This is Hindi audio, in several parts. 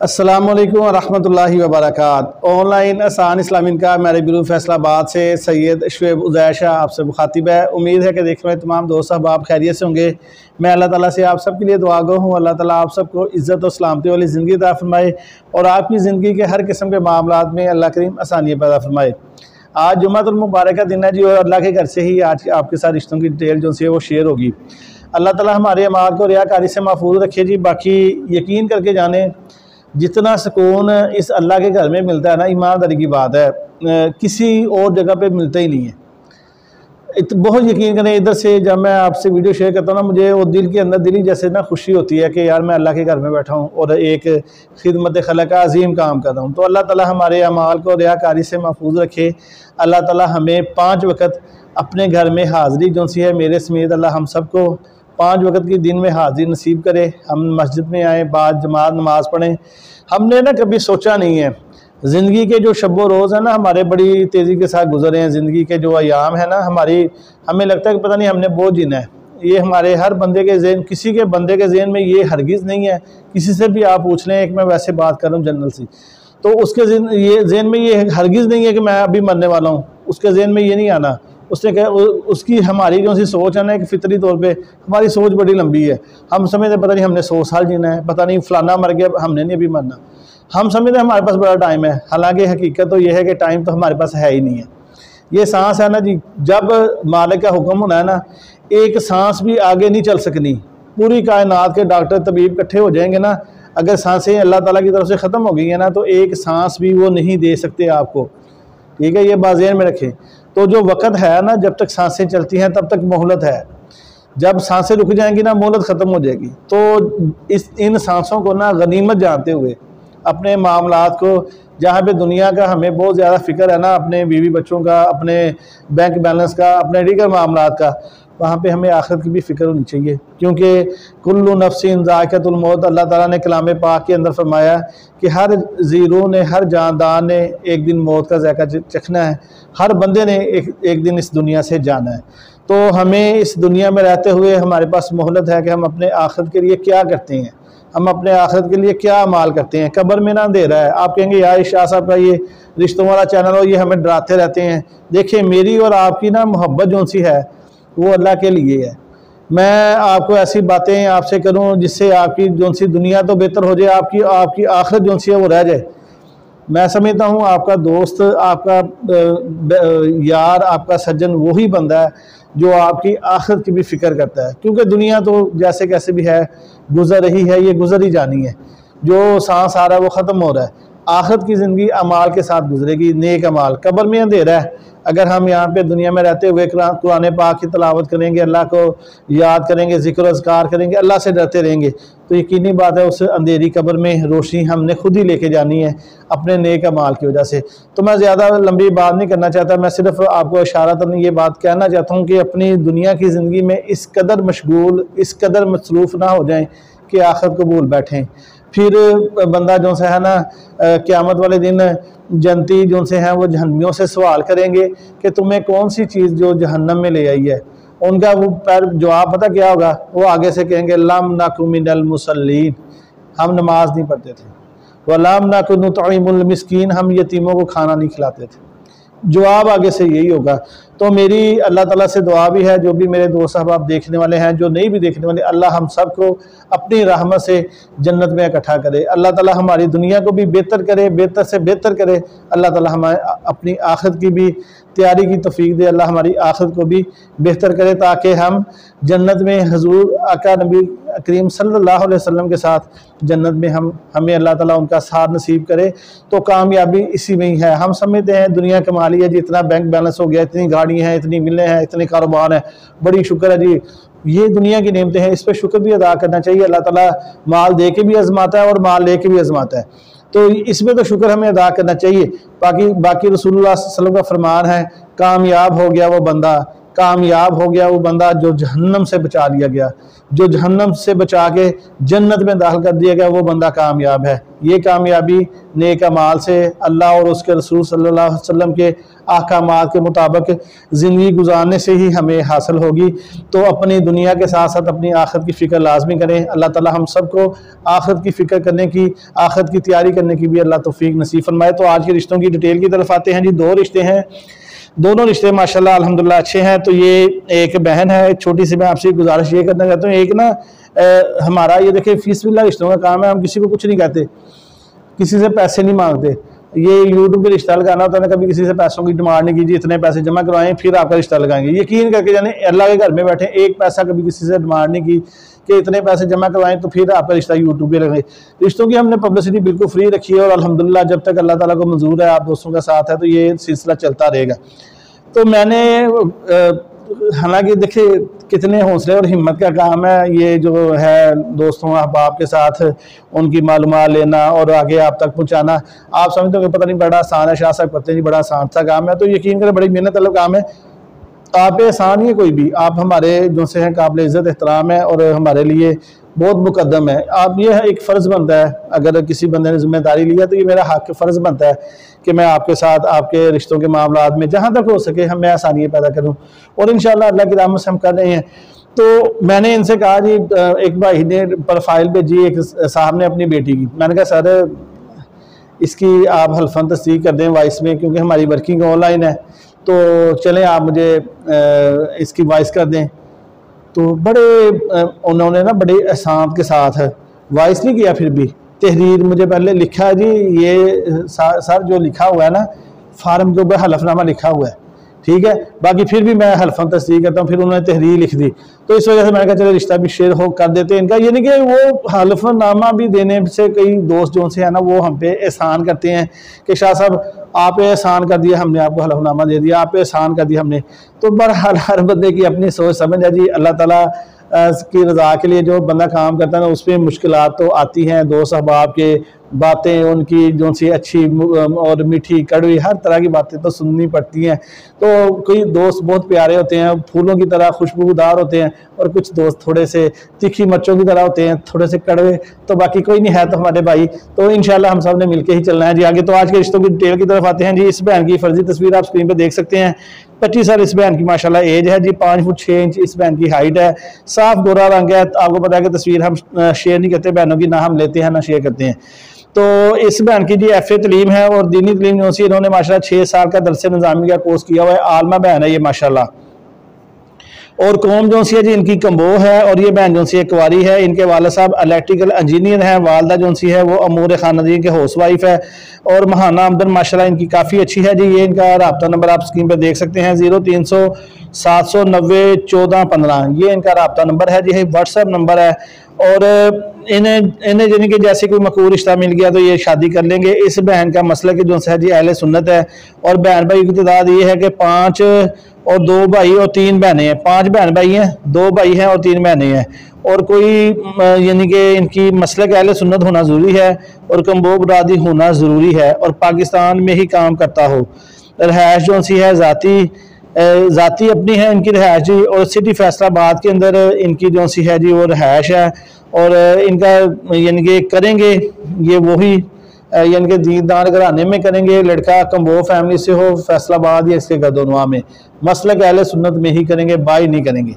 अस्सलामुअलैकुम वरहमतुल्लाहि वबरकातुहू। ऑनलाइन आसान इस्लामी का मेरे बिलू फैसलाबाद से सैयद शुएब उज़ैर शाह आपसे मुखातिब है। उम्मीद है कि देखने वाले तमाम दोस्त आप खैरियत से होंगे। मैं अल्लाह ताला से आप सब के लिए दुआ गो हूँ। अल्लाह ताला आप सबको इज़्ज़त और सलामती वाली ज़िंदगी अता फरमाए और आपकी ज़िंदगी के हर किस्म के मामलात में अल्लाह करीम आसानियाँ पैदा फरमाए। आज जुम्मतुल मुबारक का दिन है जी, और अल्लाह के घर से ही आज आपके साथ रिश्तों की डिटेल जो है वो शेयर होगी। अल्लाह ताला हमारे अमाल को रियाकारी से महफूज रखे जी। बाकी यकीन करके जाने जितना सुकून इस अल्लाह के घर में मिलता है ना, ईमानदारी की बात है, किसी और जगह पे मिलता ही नहीं है। बहुत यकीन करें, इधर से जब मैं आपसे वीडियो शेयर करता हूँ ना, मुझे वो दिल के अंदर दिली जैसे ना खुशी होती है कि यार मैं अल्लाह के घर में बैठा हूँ और एक खिदमत खलक का अजीम काम कर रहा हूँ। तो अल्लाह ताला हमारे अमाल को रियाकारी से महफूज रखे। अल्लाह ताला हमें 5 वक्त अपने घर में हाज़िरी जो सी है मेरे समेत अल्लाह हम सबको 5 वक्त की दिन में हाज़िरी नसीब करे। हम मस्जिद में आए, बाद जमात नमाज़ पढ़ें। हमने ना कभी सोचा नहीं है ज़िंदगी के जो शब रोज़ है ना हमारे बड़ी तेज़ी के साथ गुजरे हैं। ज़िंदगी के जो अयाम है ना हमें लगता है कि पता नहीं हमने बहुत जीना है। ये हमारे हर बंदे के ज़हन, किसी के बंदे के ज़हन में ये हरगिज़ नहीं है। किसी से भी आप पूछ लें, एक मैं वैसे बात कर रहा हूँ जनरल सी, तो उसके ज़हन में ये हरगिज़ नहीं है कि मैं अभी मरने वाला हूँ। उसके ज़हन में ये नहीं आना। उसने कहा उसकी हमारी जो सी सोच है ना, एक फितरी तौर पे हमारी सोच बड़ी लंबी है। हम समझते पता नहीं हमने 100 साल जीना है, पता नहीं फलाना मर गया, हमने नहीं अभी मरना। हम समझते हमारे पास बड़ा टाइम है, हालांकि हकीकत तो ये है कि टाइम तो हमारे पास है ही नहीं है। ये सांस है ना जी, जब मालिक का हुक्म होना है ना, एक सांस भी आगे नहीं चल सकनी। पूरी कायनात के डॉक्टर तबीब इकट्ठे हो जाएंगे ना, अगर सांसें अल्लाह ताला की तरफ से ख़त्म हो गई है ना, तो एक सांस भी वो नहीं दे सकते आपको। ठीक है, ये बात ज़हन में रखें। तो जो वक़्त है ना, जब तक सांसें चलती हैं तब तक मोहलत है। जब सांसें रुक जाएंगी ना, मोहलत ख़त्म हो जाएगी। तो इन सांसों को ना गनीमत जानते हुए अपने मामलात को, जहाँ पे दुनिया का हमें बहुत ज़्यादा फ़िक्र है ना, अपने बीवी बच्चों का, अपने बैंक बैलेंस का, अपने दीगर मामलात का, वहाँ पे हमें आखिरत की भी फ़िक्र होनी चाहिए। क्योंकि कुल्लु नफ्सिन ज़ाइक़तुल मौत, अल्लाह ताला ने कलाम पाक के अंदर फरमाया कि हर ज़ीरो ने, हर जानदार ने एक दिन मौत का ज़ायक़ा चखना है। हर बंदे ने एक दिन इस दुनिया से जाना है। तो हमें इस दुनिया में रहते हुए हमारे पास मोहलत है कि हम अपने आखिरत के लिए क्या करते हैं, हम अपने आखिरत के लिए क्या अमाल करते हैं। कब्र में ना अंधेरा है। आप कहेंगे यार शाह साहब का ये रिश्तों वाला चैनल हो, ये हमें डराते रहते हैं। देखिए, मेरी और आपकी ना मोहब्बत जो सी है वो अल्लाह के लिए है। मैं आपको ऐसी बातें आपसे करूं जिससे आपकी जो सी दुनिया तो बेहतर हो जाए, आपकी आखिरत जो सी है वो रह जाए। मैं समझता हूं आपका दोस्त, आपका यार, आपका सज्जन वही बंदा है जो आपकी आखिरत की भी फ़िक्र करता है। क्योंकि दुनिया तो जैसे कैसे भी है, गुजर रही है, ये गुजर ही जानी है। जो सांस आ रहा है वो ख़त्म हो रहा है। आखिरत की ज़िंदगी अमाल के साथ गुजरेगी, नेक अमाल। कब्र में अंधेरा है। अगर हम यहाँ पे दुनिया में रहते हुए कुरान पाक की तलावत करेंगे, अल्लाह को याद करेंगे, ज़िक्र अज़कार करेंगे, अल्लाह से डरते रहेंगे, तो यकीनी बात है उस अंधेरी कब्र में रोशनी हमने खुद ही लेके जानी है अपने नेक अमाल की वजह से। तो मैं ज़्यादा लंबी बात नहीं करना चाहता, मैं सिर्फ आपको इशारतन ये बात कहना चाहता हूँ कि अपनी दुनिया की ज़िंदगी में इस कदर मशगूल, इस कदर मसरूफ़ ना हो जाएँ कि आखिरत को भूल बैठें। फिर बंदा जो से है ना, क़यामत वाले दिन जनती जो से हैं वो जहन्नमियों से सवाल करेंगे कि तुम्हें कौन सी चीज़ जो जहन्नम में ले आई है। उनका वो जवाब पता क्या होगा? वो आगे से कहेंगे लम नकु मिनल मुसल्लीन, हम नमाज नहीं पढ़ते थे। वलम नकु नुतइमुल मिस्कीन, हम यतीमों को खाना नहीं खिलाते थे। जवाब आगे से यही होगा। तो मेरी अल्लाह ताला से दुआ भी है, जो भी मेरे दोस्त साहब देखने वाले हैं, जो नहीं भी देखने वाले, अल्लाह हम सब को अपनी रहमत से जन्नत में इकट्ठा करे। अल्लाह ताला हमारी दुनिया को भी बेहतर करे, बेहतर से बेहतर करे। अल्लाह ताला हमारे अपनी आखिरत की भी तैयारी की तौफीक दे। अल्लाह हमारी आखिरत को भी बेहतर करे ताकि हम जन्नत में हुजूर आका नबी करीम सल्लल्लाहु अलैहि वसल्लम के साथ जन्नत में हमें अल्लाह ताला उनका साथ नसीब करे। तो कामयाबी इसी में ही है। हम समझते हैं दुनिया कमा ली है जी, इतना बैंक बैलेंस हो गया, इतनी गाड़ियाँ हैं, इतनी मिलें हैं, इतने कारोबार हैं, बड़ी शुक्र है जी। ये दुनिया की नेमतें हैं, इस पर शुक्र भी अदा करना चाहिए। अल्लाह ताला माल दे के भी आजमाता है और माल ले के भी आजमाता है, तो इसमें तो शुक्र हमें अदा करना चाहिए। बाकी रसूलुल्लाह सल्लल्लाहु अलैहि वसल्लम का फरमान है, कामयाब हो गया वो बंदा, कामयाब हो गया वो बंदा जो जहन्नम से बचा लिया गया, जो जहन्नम से बचा के जन्नत में दाखिल कर दिया गया, वो बंदा कामयाब है। ये कामयाबी नेक अमाल से, अल्लाह और उसके रसूल सल्लल्लाहु अलैहि वसल्लम के अहकामात के मुताबिक ज़िंदगी गुजारने से ही हमें हासिल होगी। तो अपनी दुनिया के साथ साथ अपनी आखिरत की फ़िक्र लाजमी करें। अल्लाह ताला हम सबको आखिरत की फ़िक्र करने की, आखिरत की तैयारी करने की भी अल्लाह तौफीक नसीब फरमाए। तो आज के रिश्तों की डिटेल की तरफ आते हैं जी। 2 रिश्ते हैं, दोनों रिश्ते माशाल्लाह अल्हम्दुलिल्लाह अच्छे हैं। तो ये एक बहन है, एक छोटी सी, मैं आपसे गुजारिश ये करना चाहता हूँ, एक ना हमारा ये देखिए फीसबिल्लाह रिश्तों का काम है, हम किसी को कुछ नहीं कहते, किसी से पैसे नहीं मांगते। ये यूट्यूब पे रिश्ता लगाना होता है ना, कभी किसी से पैसों की डिमांड नहीं कीजिए, इतने पैसे जमा करवाएं फिर आपका रिश्ता लगाएंगे। यकीन करके जाने अल्लाह के घर में बैठे, एक पैसा कभी किसी से डिमांड नहीं की कि इतने पैसे जमा करवाएं तो फिर आपका रिश्ता यूट्यूब पे लगे। रिश्तों की हमने पब्लिसिटी बिल्कुल फ्री रखी है और अल्हम्दुलिल्लाह जब तक अल्लाह ताला को मंजूर है, आप दोस्तों का साथ है, तो ये सिलसिला चलता रहेगा। तो मैंने हालांकि देखिए कितने हौसले और हिम्मत का काम है ये जो है दोस्तों अहबाब के साथ उनकी मालूमात लेना और आगे आप तक पहुंचाना। आप समझते हो कि पता नहीं बड़ा आसान है, शाह साहब करते नहीं, बड़ा आसान सा काम है, तो यकीन करें बड़ी मेहनत वाला काम है। आप आसान ही है कोई भी, आप हमारे जो से हैं काबिल इज़्ज़त एहतराम है और हमारे लिए बहुत मुकद्दम है। आप ये एक फ़र्ज़ बनता है, अगर किसी बंदे ने जिम्मेदारी लिया तो ये मेरा हक फ़र्ज़ बनता है कि मैं आपके साथ आपके रिश्तों के मामलात में जहाँ तक हो सके मैं आसानियाँ पैदा करूँ, और इंशाअल्लाह अल्लाह की रहमत से हम कर रहे हैं। तो मैंने इनसे कहा जी, एक भाई ने प्रोफाइल भेजी एक साहब ने अपनी बेटी की, मैंने कहा सर इसकी आप हल्फन तस्दीक कर दें वॉइस में, क्योंकि हमारी वर्किंग ऑनलाइन है, तो चलें आप मुझे इसकी वॉइस कर दें। तो बड़े उन्होंने ना बड़े एहसान के साथ वॉइस नहीं किया, फिर भी तहरीर मुझे पहले लिखा जी, ये सर जो लिखा हुआ है ना फार्म के ऊपर हलफनामा लिखा हुआ है, ठीक है, बाकी फिर भी मैं हल्फन तस्दीक करता हूँ, फिर उन्होंने तहरीर लिख दी। तो इस वजह से मैंने कहा चलो रिश्ता भी शेयर हो कर देते हैं इनका। यानी कि वो हल्फनामा भी देने से कई दोस्त जो से है ना वो हम पे एहसान करते हैं कि शाह साहब आप एहसान कर दिया, हमने आपको हल्फनामा दे दिया, आप एहसान कर दिया हमने। तो बहरहाल हर बंदे की अपनी सोच समझ है जी। अल्लाह ताला की रज़ा के लिए जो बंदा काम करता है ना, उस पर मुश्किलात तो आती हैं, दोस्त अहबाब के बातें उनकी जो सी अच्छी और मीठी कड़वी हर तरह की बातें तो सुननी पड़ती हैं। तो कोई दोस्त बहुत प्यारे होते हैं, फूलों की तरह खुशबूदार होते हैं, और कुछ दोस्त थोड़े से तीखी मिर्चों की तरह होते हैं, थोड़े से कड़वे। तो बाकी कोई नहीं है तो हमारे भाई, तो इंशाल्लाह हम सब ने मिलकर ही चलना है जी आगे। तो आज के रिश्तों की डिटेल की तरफ आते हैं जी। इस बहन की फर्जी तस्वीर आप स्क्रीन पर देख सकते हैं। 25 साल इस बहन की माशाल्लाह एज है जी, 5 फुट 6 इंच इस बहन की हाइट है, साफ गोरा रंग है। आपको पता है कि तस्वीर हम शेयर नहीं करते बहनों की, ना हम लेते हैं ना शेयर करते हैं। तो इस बहन की जी FA तलीम है और दीनी तलीम जो सी इन्होंने माशाल्लाह 6 साल का दरसे निज़ामी का कोर्स किया हुआ है। आलमा बहन है ये माशाल्लाह। और कौम जो सी है जी इनकी कम्बो है, और ये बहन जो सी कुंवारी है। इनके वालिद साहब इलेक्ट्रिकल इंजीनियर हैं, वालदा जो सी है वो अमूर खानदानी के हाउस वाइफ है, और महाना आमदन माशाल्लाह इनकी काफ़ी अच्छी है जी। ये इनका रब्ता नंबर आप स्क्रीन पर देख सकते हैं, 0300 790 1415 ये इनका रब्ता नंबर है जी, व्हाट्सएप नंबर है। और इन्हें यानी कि जैसे कोई मकबूल रिश्ता मिल गया तो ये शादी कर लेंगे। इस बहन का मसला कि जो है जी अहले सुन्नत है, और बहन भाई की तादाद ये है कि 5 और 2 भाई और 3 बहनें हैं। 5 बहन भाई हैं, 2 भाई हैं और 3 बहनें हैं। और कोई यानी कि इनकी मसलक अहले सुन्नत होना ज़रूरी है, और कम्बो बरादरी होना ज़रूरी है, और पाकिस्तान में ही काम करता हो। रहायश जो सी है ज़ाती अपनी है इनकी रहायश जी, और सिटी फैसलाबाद के अंदर इनकी जो सी है जी वो रहायश है। और इनका यानी कि करेंगे ये वही यानी कि दीनदार घराने में करेंगे। लड़का कम्बो फैमिली से हो, फैसलाबाद या इसके गर्दोनवा में, मसलक अहले सुन्नत में ही करेंगे, बाई नहीं करेंगे।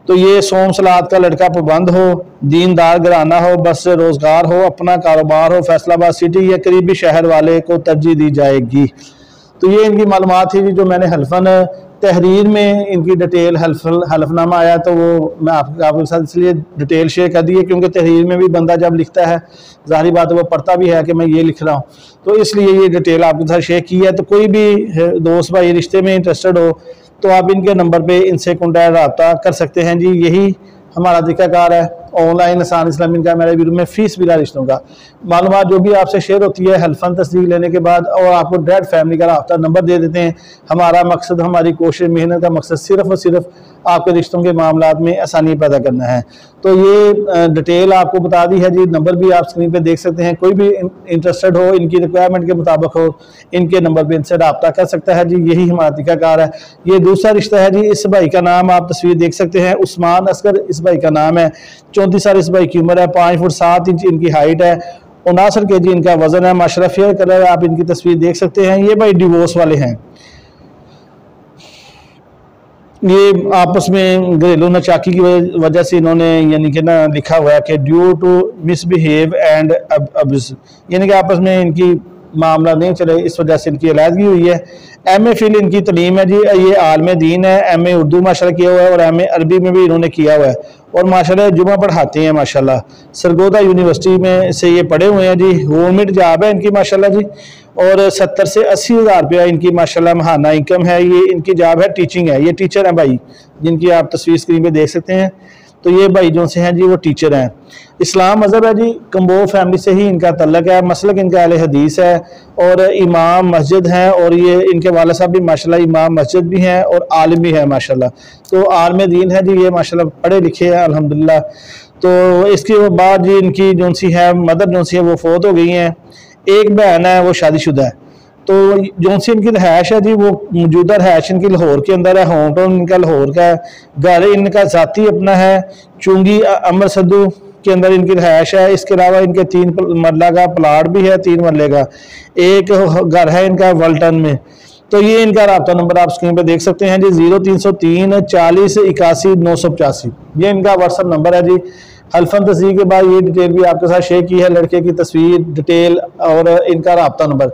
तो ये सोम सलात का लड़का पाबंद हो, दीनदार घराना हो, बस रोज़गार हो, अपना कारोबार हो, फैसलाबाद सिटी या करीबी शहर वाले को तरजीह दी जाएगी। तो ये इनकी मालूमात थी जो मैंने हल्फन तहरीर में इनकी डिटेल हल्फनामा आया तो वो मैं आपके साथ इसलिए डिटेल शेयर कर दी है, क्योंकि तहरीर में भी बंदा जब लिखता है ज़ाहिर बात है वो पढ़ता भी है कि मैं ये लिख रहा हूँ, तो इसलिए ये डिटेल आपके साथ शेयर की है। तो कोई भी दोस्त भाई रिश्ते में इंटरेस्टेड हो तो आप इनके नंबर पे इनसे कॉन्टैक्ट रब्ता कर सकते हैं जी। यही हमारा तरीक़ाकार है। ऑनलाइन आसान इस्लामी का मेरे वीडियो में फीस बिला रिश्तों का मालूमात जो भी आपसे शेयर होती है हल्फन तस्दीक लेने के बाद, और आपको डायरेक्ट फैमिली का राब्ता नंबर दे देते हैं। हमारा मकसद, हमारी कोशिश, मेहनत का मकसद सिर्फ और सिर्फ आपके रिश्तों के मामलात में आसानी पैदा करना है। तो ये डिटेल आपको बता दी है जी। नंबर भी आप स्क्रीन पे देख सकते हैं। कोई भी इंटरेस्टेड हो, इनकी रिक्वायरमेंट के मुताबिक हो, इनके नंबर पे इनसे रब्ता कर सकता है जी। यही हमारा तरीकाकार है। ये दूसरा रिश्ता है जी। इस भाई का नाम आप तस्वीर देख सकते हैं, उस्मान असगर इस भाई का नाम है। 34 साल इस भाई की उम्र है। 5 फुट 7 इंच इनकी हाइट है। 59 kg इनका वजन है। माशाल्लाह फेयर कलर है, आप इनकी तस्वीर देख सकते हैं। ये भाई डिवोर्स वाले हैं। ये आपस में घरेलू नचाकी की वजह से इन्होंने यानी कि ना लिखा हुआ है कि due to misbehave and abuse, यानी कि आपस में इनकी मामला नहीं चले, इस वजह से इनकी अलहदगी हुई है। एम ए फिल इनकी तलीम है जी। ये आलम दीन है। एम ए उर्दू माशाल्लाह किया हुआ है और एम ए अरबी में भी इन्होंने किया हुआ है और माशाल्लाह जुमा पढ़ाते हैं माशाल्लाह। सरगोदा यूनिवर्सिटी में से ये पढ़े हुए हैं जी। गवर्नमेंट जॉब है इनकी माशाल्लाह जी, और 70 से 80 हज़ार रुपया इनकी माशाल्लाह महाना इनकम है। ये इनकी जॉब है, टीचिंग है। ये टीचर हैं भाई, जिनकी आप तस्वीर स्क्रीन पे देख सकते हैं। तो ये भाई जो से हैं जी वो टीचर हैं। इस्लाम मज़हब है जी। कम्बो फैमिली से ही इनका तल्लक है। मसलक इनका अहले हदीस है और इमाम मस्जिद हैं, और ये इनके वाला साहब भी माशाल्लाह इमाम मस्जिद भी हैं और आलिम भी है माशाल्लाह। तो आलम दीन है जी। ये माशाल्लाह पढ़े लिखे हैं अल्हम्दुलिल्लाह। तो इसके बाद जी इनकी जो सी है मदर जो सी है वो फोत हो गई हैं। एक बहन है वो शादीशुदा है। तो जो सी इनकी रहायश है जी वो मौजूदा रहायश इनकी लाहौर के अंदर है। होम टाउन इनका लाहौर का है। घर इनका ज़ाती अपना है चुंगी अमर सद्दू के अंदर इनकी रहायश है। इसके अलावा इनके 3 मरला का प्लाट भी है, 3 मरले का एक घर है इनका वल्टन में। तो ये इनका रब्ता नंबर आप स्क्रीन पे देख सकते हैं जी। 0303 40 81 985 ये इनका व्हाट्सअप नंबर है जी। हल्फन तस्दीक के बाद ये डिटेल भी आपके साथ शेयर की है, लड़के की तस्वीर, डिटेल और इनका रब्ता नंबर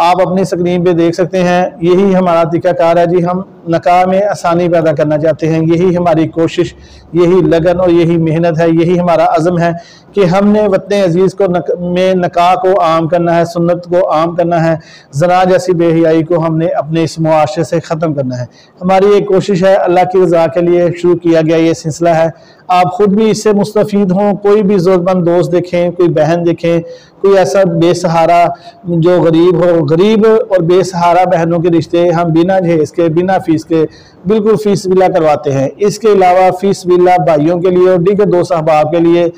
आप अपनी स्क्रीन पे देख सकते हैं। यही हमारा तरीकाकार है जी। हम निकाह में आसानी पैदा करना चाहते हैं। यही हमारी कोशिश, यही लगन और यही मेहनत है। यही हमारा अज़म है कि हमने वतन अजीज़ को में निकाह को आम करना है, सुन्नत को आम करना है। जना जैसी बेहयाई को हमने अपने इस मुआशरे से ख़त्म करना है। हमारी एक कोशिश है, अल्लाह की रज़ा के लिए शुरू किया गया ये सिलसिला है। आप खुद भी इससे मुस्तफ़ीद हों। कोई भी ज़रूरतमंद दोस्त देखें, कोई बहन देखें, कोई ऐसा बेसहारा जो गरीब हो, गरीब और बेसहारा बहनों के रिश्ते हम बिना जहेज के, बिना फीस के बिल्कुल फीस बिला करवाते हैं। इसके अलावा फीस बिला भाइयों के लिए और दीगर दोस्त अहबाब के लिए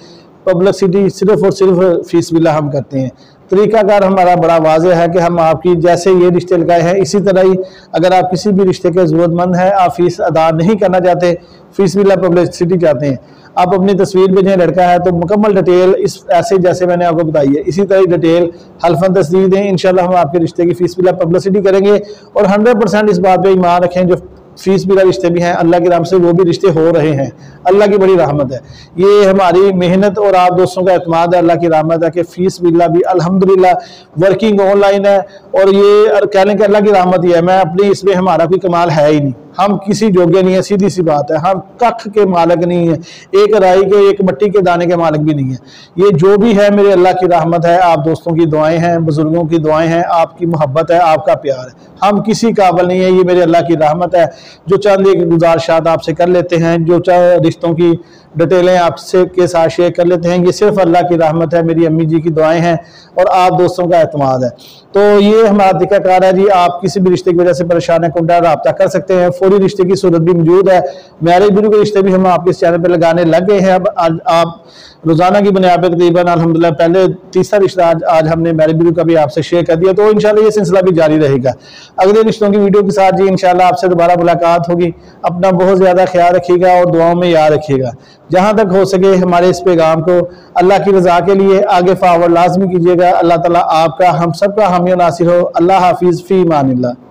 पब्लिसिटी सिर्फ और सिर्फ फीस बिला हम करते हैं। तरीकाकार हमारा बड़ा वाज़ेह है कि हम आपकी जैसे ये रिश्ते लगाए हैं इसी तरह ही अगर आप किसी भी रिश्ते के ज़रूरतमंद हैं, आप फीस अदा नहीं करना चाहते, फीस बिला पब्लिसिटी चाहते हैं, आप अपनी तस्वीर भेजें लड़का है तो मुकम्मल डिटेल इस ऐसे जैसे मैंने आपको बताई है इसी तरह डिटेल हल्फन तस्दीक दें। इंशाल्लाह हम आपके रिश्ते की फीस बिला पब्लिसिटी करेंगे और 100% इस बात पे ईमान रखें जो फीस बिला रिश्ते भी हैं अल्लाह की रहमत से वो भी रिश्ते हो रहे हैं। अल्लाह की बड़ी रहमत है। ये हमारी मेहनत और आप दोस्तों का एतमाद है, अल्लाह की रहमत है कि फीस बिला भी अल्हम्दुलिल्लाह वर्किंग ऑनलाइन है। और ये कहने के अल्लाह की रहमत ही है। मैं अपनी इसमें हमारा कोई कमाल है ही नहीं, हम किसी जोगे नहीं है, सीधी सी बात है। हम कख के मालिक नहीं है, एक राई के, एक मट्टी के दाने के मालिक भी नहीं है। ये जो भी है मेरे अल्लाह की रहमत है, आप दोस्तों की दुआएं हैं, बुजुर्गों की दुआएं हैं, आपकी मोहब्बत है, आपका प्यार है। हम किसी काबिल नहीं है, ये मेरे अल्लाह की रहमत है। जो चंद एक गुजारिशात आपसे कर लेते हैं, जो चंद रिश्तों की डिटेलें आपसे के साथ शेयर कर लेते हैं, ये सिर्फ अल्लाह की रहमत है, मेरी अम्मी जी की दुआएं हैं और आप दोस्तों का एतमाद है। तो ये हमारा तरीकाकार है जी। आप किसी भी रिश्ते की वजह से परेशान है, कोई रब्ता कर सकते हैं। फौरी रिश्ते की सूरत भी मौजूद है। मैरिज ब्यूरो के रिश्ते भी हम आपके इस चैनल पर लगाने लग गए हैं। अब आप रोजाना की बुनियाद पर तकरीबन अल्हम्दुलिल्लाह पहले तीसरा रिश्ता आज हमने मैरिज ब्यूरो का भी आपसे शेयर कर दिया। तो इंशाल्लाह ये सिलसिला भी जारी रहेगा अगले रिश्तों की वीडियो के साथ जी। इंशाल्लाह आपसे दोबारा मुलाकात होगी। अपना बहुत ज़्यादा ख्याल रखिएगा और दुआओं में याद रखिएगा। जहाँ तक हो सके हमारे इस पैगाम को अल्लाह की रज़ा के लिए आगे फॉरवर्ड लाजमी कीजिएगा। अल्लाह ताला आपका हम सब का हामी नासिर हो। अल्लाह हाफिज़ फ़ी अमानिल्लाह।